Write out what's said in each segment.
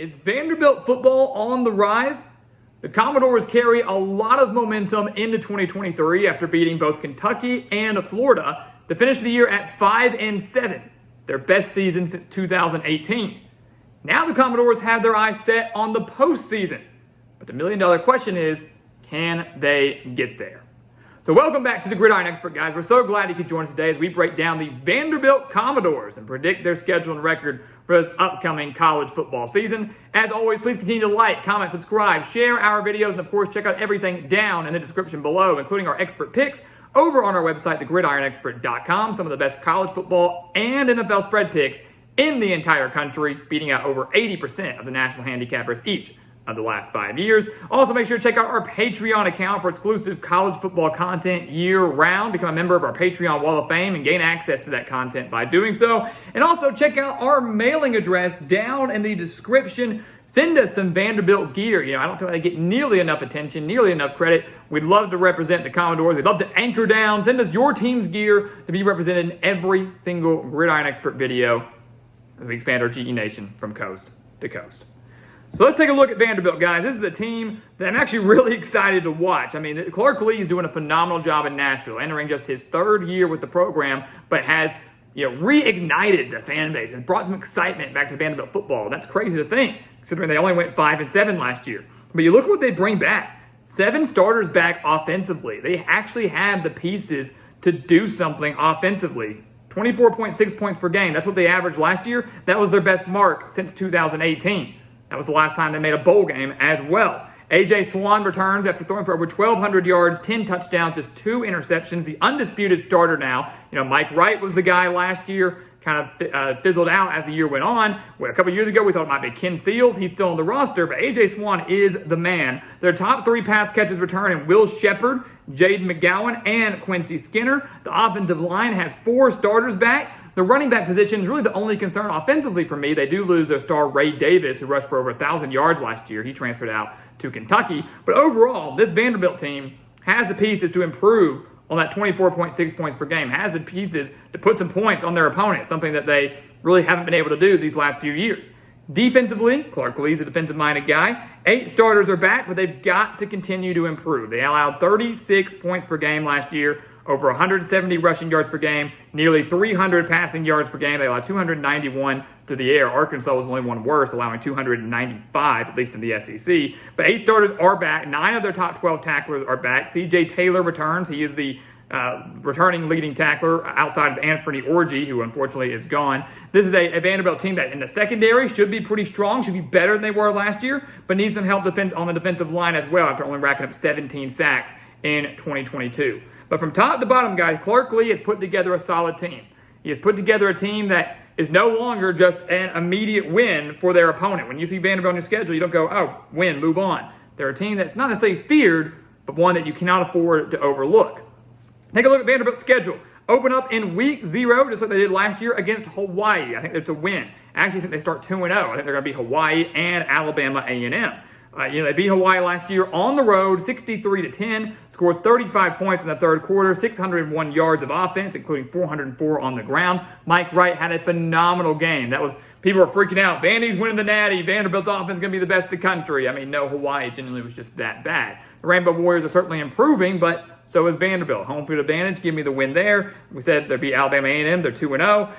Is Vanderbilt football on the rise? The Commodores carry a lot of momentum into 2023 after beating both Kentucky and Florida to finish the year at 5-7, their best season since 2018. Now the Commodores have their eyes set on the postseason. But the million-dollar question is, can they get there? So welcome back to the Gridiron Expert, guys. We're so glad you could join us today as we break down the Vanderbilt Commodores and predict their schedule and record for this upcoming college football season. As always, please continue to like, comment, subscribe, share our videos, and of course, check out everything down in the description below, including our expert picks over on our website, thegridironexpert.com. Some of the best college football and NFL spread picks in the entire country, beating out over 80% of the national handicappers each of the last 5 years. Also, make sure to check out our Patreon account for exclusive college football content year-round. Become a member of our Patreon Wall of Fame and gain access to that content by doing so. And also, check out our mailing address down in the description. Send us some Vanderbilt gear. I don't feel like they get nearly enough attention, nearly enough credit. We'd love to represent the Commodores. We'd love to anchor down. Send us your team's gear to be represented in every single Gridiron Expert video as we expand our GE Nation from coast to coast. So let's take a look at Vanderbilt, guys. This is a team that I'm actually really excited to watch. I mean, Clark Lee is doing a phenomenal job in Nashville, entering just his third year with the program, but has reignited the fan base and brought some excitement back to Vanderbilt football. That's crazy to think, considering they only went 5-7 last year. But you look at what they bring back. 7 starters back offensively. They actually have the pieces to do something offensively. 24.6 points per game. That's what they averaged last year. That was their best mark since 2018. That was the last time they made a bowl game as well. A.J. Swan returns after throwing for over 1,200 yards, 10 touchdowns, just 2 interceptions. The undisputed starter now. Mike Wright was the guy last year, kind of fizzled out as the year went on. A couple years ago, we thought it might be Ken Seals. He's still on the roster, but A.J. Swan is the man. Their top 3 pass catches returning Will Shepard, Jaden McGowan, and Quincy Skinner. The offensive line has 4 starters back. The running back position is really the only concern offensively for me. They do lose their star Ray Davis, who rushed for over 1,000 yards last year. He transferred out to Kentucky. But overall, this Vanderbilt team has the pieces to improve on that 24.6 points per game, has the pieces to put some points on their opponent, something that they really haven't been able to do these last few years. Defensively, Clark Lee's a defensive-minded guy. 8 starters are back, but they've got to continue to improve. They allowed 36 points per game last year, over 170 rushing yards per game, nearly 300 passing yards per game. They allowed 291 through the air. Arkansas was the only one worse, allowing 295, at least in the SEC. But 8 starters are back. 9 of their top 12 tacklers are back. C.J. Taylor returns. He is the returning leading tackler outside of Anthony Orji, who unfortunately is gone. This is a Vanderbilt team that in the secondary should be pretty strong, should be better than they were last year, but needs some help on the defensive line as well after only racking up 17 sacks in 2022. But from top to bottom, guys, Clark Lee has put together a solid team. He has put together a team that is no longer just an immediate win for their opponent. When you see Vanderbilt on your schedule, you don't go, oh, win, move on. They're a team that's not necessarily feared, but one that you cannot afford to overlook. Take a look at Vanderbilt's schedule. Open up in week 0, just like they did last year, against Hawaii. I think that's a win. I actually think they start 2-0. I think they're going to beat Hawaii and Alabama A&M. They beat Hawaii last year on the road, 63-10, scored 35 points in the third quarter, 601 yards of offense, including 404 on the ground. Mike Wright had a phenomenal game. People were freaking out. Vandy's winning the Natty. Vanderbilt's offense is going to be the best in the country. I mean, no, Hawaii genuinely was just that bad. The Rainbow Warriors are certainly improving, but so is Vanderbilt. Home field advantage, give me the win there. We said they'd beat Alabama A&M. They're 2-0.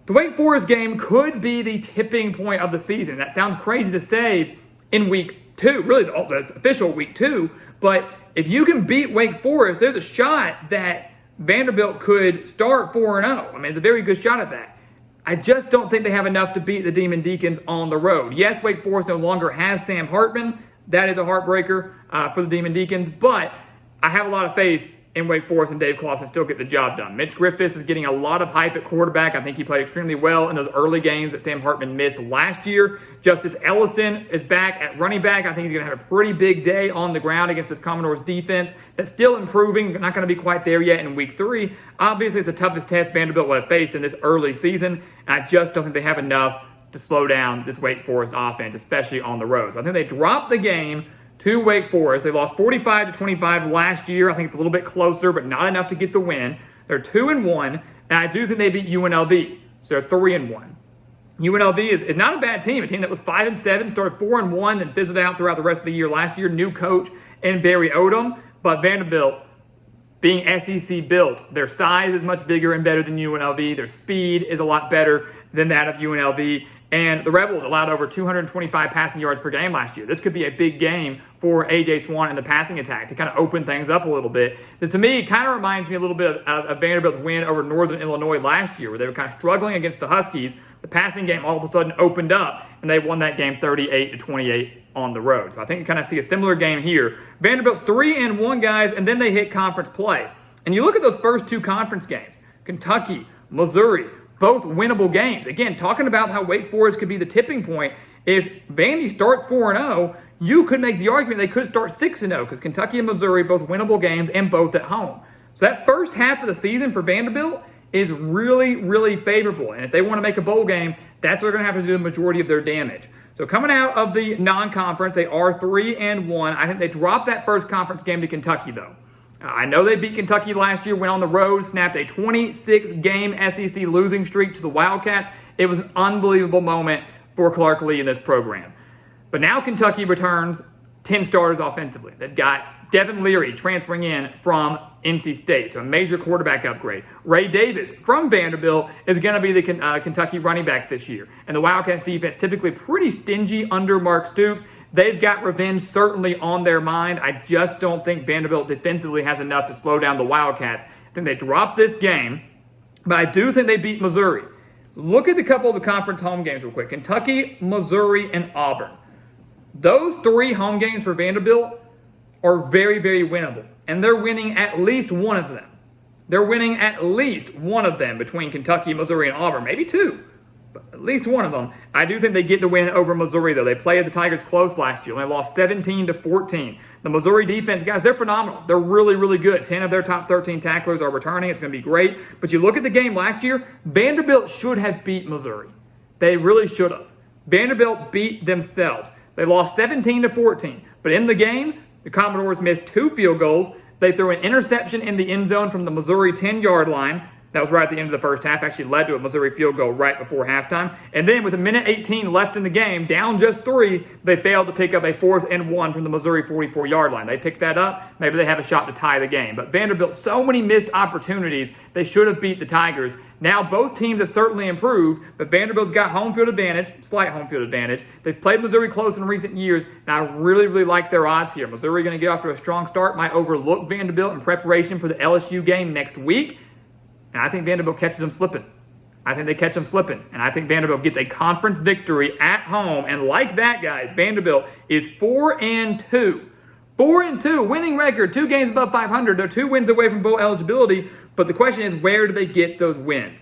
The Wake Forest game could be the tipping point of the season. That sounds crazy to say in week 2, really the official week 2, but if you can beat Wake Forest, there's a shot that Vanderbilt could start 4-0. I mean, it's a very good shot at that. I just don't think they have enough to beat the Demon Deacons on the road. Yes, Wake Forest no longer has Sam Hartman. That is a heartbreaker for the Demon Deacons, but I have a lot of faith in Wake Forest and Dave Clawson still get the job done. Mitch Griffiths is getting a lot of hype at quarterback. I think he played extremely well in those early games that Sam Hartman missed last year. Justice Ellison is back at running back. I think he's going to have a pretty big day on the ground against this Commodores defense that's still improving, not going to be quite there yet in week 3. Obviously, it's the toughest test Vanderbilt will have faced in this early season, and I just don't think they have enough to slow down this Wake Forest offense, especially on the road. So I think they dropped the game to Wake Forest. They lost 45-25 last year. I think it's a little bit closer, but not enough to get the win. They're 2-1, and I do think they beat UNLV, so they're 3-1. UNLV is not a bad team, a team that was 5-7, started 4-1, then fizzled out throughout the rest of the year last year. New coach in Barry Odom, but Vanderbilt, being SEC built, their size is much bigger and better than UNLV. Their speed is a lot better than that of UNLV. And the Rebels allowed over 225 passing yards per game last year. This could be a big game for A.J. Swann in the passing attack to kind of open things up a little bit. This, to me, it kind of reminds me a little bit of Vanderbilt's win over Northern Illinois last year, where they were kind of struggling against the Huskies. The passing game all of a sudden opened up, and they won that game 38-28 on the road. So I think you kind of see a similar game here. Vanderbilt's 3-1, guys, and then they hit conference play. And you look at those first two conference games, Kentucky, Missouri, both winnable games. Again, talking about how Wake Forest could be the tipping point. If Vandy starts 4-0, you could make the argument they could start 6-0 because Kentucky and Missouri, both winnable games and both at home. So that first half of the season for Vanderbilt is really, really favorable. And if they want to make a bowl game, that's where they're going to have to do the majority of their damage. So coming out of the non-conference, they are 3-1. I think they dropped that first conference game to Kentucky, though. I know they beat Kentucky last year, went on the road, snapped a 26-game SEC losing streak to the Wildcats. It was an unbelievable moment for Clark Lee in this program. But now Kentucky returns 10 starters offensively. They've got Devin Leary transferring in from NC State, so a major quarterback upgrade. Ray Davis from Vanderbilt is going to be the Kentucky running back this year. And the Wildcats defense typically pretty stingy under Mark Stoops. They've got revenge certainly on their mind. I just don't think Vanderbilt defensively has enough to slow down the Wildcats. I think they dropped this game, but I do think they beat Missouri. Look at a couple of the conference home games real quick. Kentucky, Missouri, and Auburn. Those three home games for Vanderbilt are very, very winnable. And they're winning at least one of them. They're winning at least one of them between Kentucky, Missouri, and Auburn. Maybe two. But at least one of them. I do think they get the win over Missouri, though. They played the Tigers close last year, and they lost 17-14. The Missouri defense, guys, they're phenomenal. They're really, really good. 10 of their top 13 tacklers are returning. It's going to be great. But you look at the game last year, Vanderbilt should have beat Missouri. They really should have. Vanderbilt beat themselves. They lost 17-14. But in the game, the Commodores missed 2 field goals. They threw an interception in the end zone from the Missouri 10-yard line. That was right at the end of the first half, actually led to a Missouri field goal right before halftime. And then with 1:18 left in the game, down just 3, they failed to pick up a 4th and 1 from the Missouri 44-yard line. They picked that up. Maybe they have a shot to tie the game. But Vanderbilt, so many missed opportunities. They should have beat the Tigers. Now both teams have certainly improved, but Vanderbilt's got home field advantage, slight home field advantage. They've played Missouri close in recent years, and I really, really like their odds here. Missouri going to get off to a strong start, might overlook Vanderbilt in preparation for the LSU game next week. And I think Vanderbilt catches them slipping. I think they catch them slipping. And I think Vanderbilt gets a conference victory at home. And like that, guys, Vanderbilt is 4-2. 4-2, winning record, 2 games above 500. They're 2 wins away from bowl eligibility. But the question is, where do they get those wins?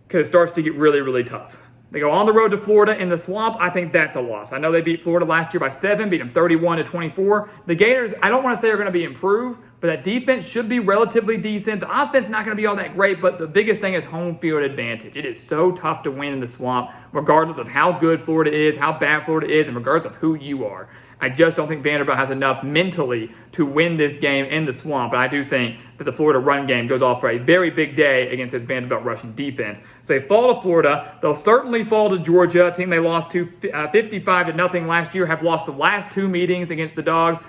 Because it starts to get really, really tough. They go on the road to Florida in the Swamp. I think that's a loss. I know they beat Florida last year by 7, beat them 31-24. The Gators, I don't want to say are going to be improved, but that defense should be relatively decent. The offense is not going to be all that great, but the biggest thing is home field advantage. It is so tough to win in the Swamp, regardless of how good Florida is, how bad Florida is, and regardless of who you are. I just don't think Vanderbilt has enough mentally to win this game in the Swamp, but I do think that the Florida run game goes off for a very big day against this Vanderbilt rushing defense. So they fall to Florida. They'll certainly fall to Georgia, a team they lost to 55-0 last year, have lost the last 2 meetings against the Dogs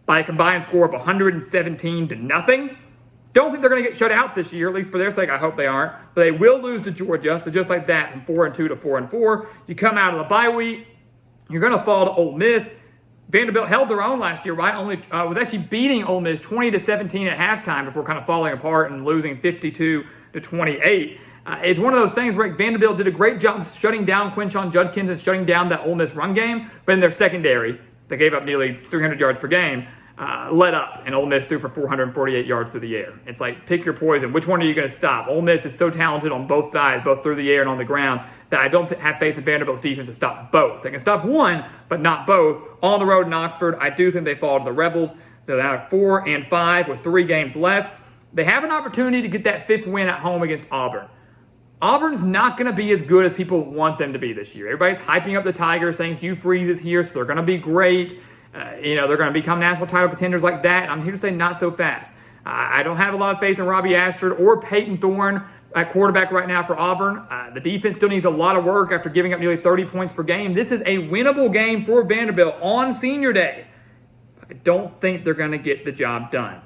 by a combined score of 117-0. Don't think they're going to get shut out this year, at least for their sake. I hope they aren't. But they will lose to Georgia. So just like that, from 4-2 to 4-4, you come out of the bye week, you're going to fall to Ole Miss. Vanderbilt held their own last year, right? Was actually beating Ole Miss 20-17 at halftime before kind of falling apart and losing 52-28. It's one of those things where Vanderbilt did a great job shutting down Quinshon Judkins and shutting down that Ole Miss run game, but in their secondary, they gave up nearly 300 yards per game, let up, and Ole Miss threw for 448 yards through the air. It's like, pick your poison. Which one are you going to stop? Ole Miss is so talented on both sides, both through the air and on the ground, that I don't have faith in Vanderbilt's defense to stop both. They can stop one, but not both. On the road in Oxford, I do think they fall to the Rebels. So they're at 4-5 with 3 games left. They have an opportunity to get that 5th win at home against Auburn. Auburn's not going to be as good as people want them to be this year. Everybody's hyping up the Tigers, saying Hugh Freeze is here, so they're going to be great. They're going to become national title contenders like that. I'm here to say not so fast. I don't have a lot of faith in Robbie Ashford or Peyton Thorne. at quarterback right now for Auburn. The defense still needs a lot of work after giving up nearly 30 points per game. This is a winnable game for Vanderbilt on Senior Day. I don't think they're going to get the job done.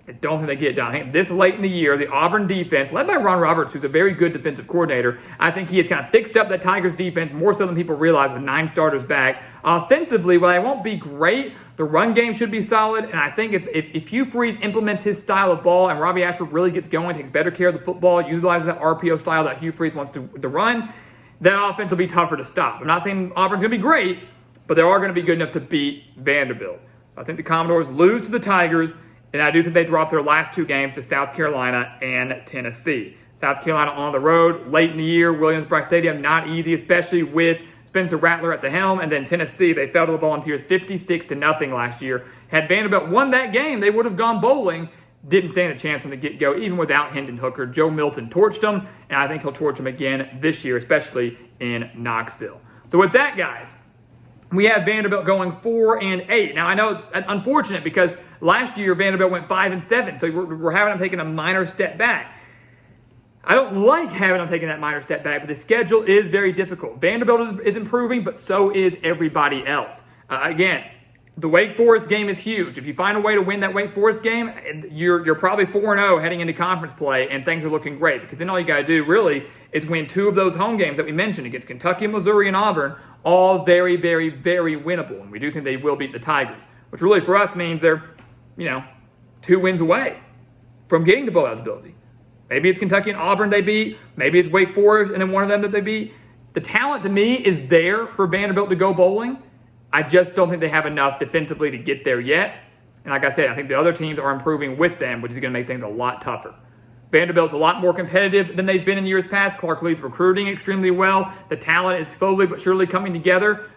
I don't think they get it done. I think this late in the year, the Auburn defense, led by Ron Roberts, who's a very good defensive coordinator, I think he has kind of fixed up that Tigers defense more so than people realize with 9 starters back. Offensively, while they won't be great, the run game should be solid, and I think if Hugh Freeze implements his style of ball and Robbie Ashford really gets going, takes better care of the football, utilizes that RPO style that Hugh Freeze wants to run, that offense will be tougher to stop. I'm not saying Auburn's going to be great, but they are going to be good enough to beat Vanderbilt. So I think the Commodores lose to the Tigers, and I do think they drop their last 2 games to South Carolina and Tennessee. South Carolina on the road, late in the year, Williams-Brice Stadium, not easy, especially with Spencer Rattler at the helm. And then Tennessee, they fell to the Volunteers 56-0 last year. Had Vanderbilt won that game, they would have gone bowling. Didn't stand a chance from the get-go, even without Hendon Hooker. Joe Milton torched them, and I think he'll torch them again this year, especially in Knoxville. So with that, guys, we have Vanderbilt going 4-8. Now, I know it's unfortunate because last year Vanderbilt went 5-7, so we're having them taking a minor step back. I don't like having them taking that minor step back, but the schedule is very difficult. Vanderbilt is improving, but so is everybody else. Again, the Wake Forest game is huge. If you find a way to win that Wake Forest game, you're probably 4-0 heading into conference play, and things are looking great because then all you got to do really is win 2 of those home games that we mentioned against Kentucky, Missouri, and Auburn, all very, very, very winnable. And we do think they will beat the Tigers, which really for us means they're, 2 wins away from getting to bowl eligibility. Maybe it's Kentucky and Auburn they beat. Maybe it's Wake Forest and then one of them that they beat. The talent to me is there for Vanderbilt to go bowling. I just don't think they have enough defensively to get there yet. And like I said, I think the other teams are improving with them, which is going to make things a lot tougher. Vanderbilt's a lot more competitive than they've been in years past. Clark Lee's recruiting extremely well. The talent is slowly but surely coming together.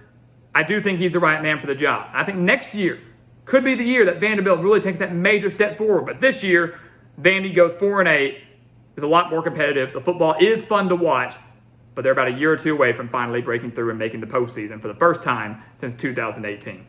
I do think he's the right man for the job. I think next year could be the year that Vanderbilt really takes that major step forward. But this year, Vandy goes 4-8, is a lot more competitive. The football is fun to watch, but they're about a year or 2 away from finally breaking through and making the postseason for the first time since 2018.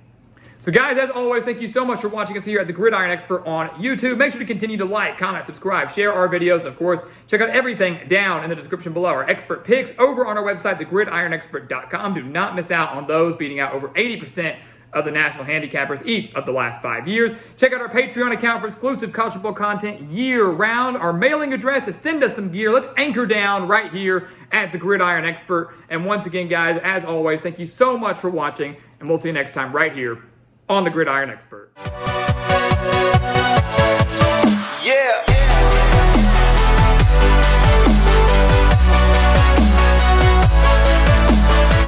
So guys, as always, thank you so much for watching us here at the Gridiron Expert on YouTube. Make sure to continue to like, comment, subscribe, share our videos, and of course, check out everything down in the description below. Our expert picks over on our website, thegridironexpert.com. Do not miss out on those, beating out over 80% of the national handicappers each of the last 5 years. Check out our Patreon account for exclusive college football content year-round. Our mailing address to send us some gear. Let's anchor down right here at the Gridiron Expert. And once again, guys, as always, thank you so much for watching, and we'll see you next time right here on the Gridiron Expert. Yeah.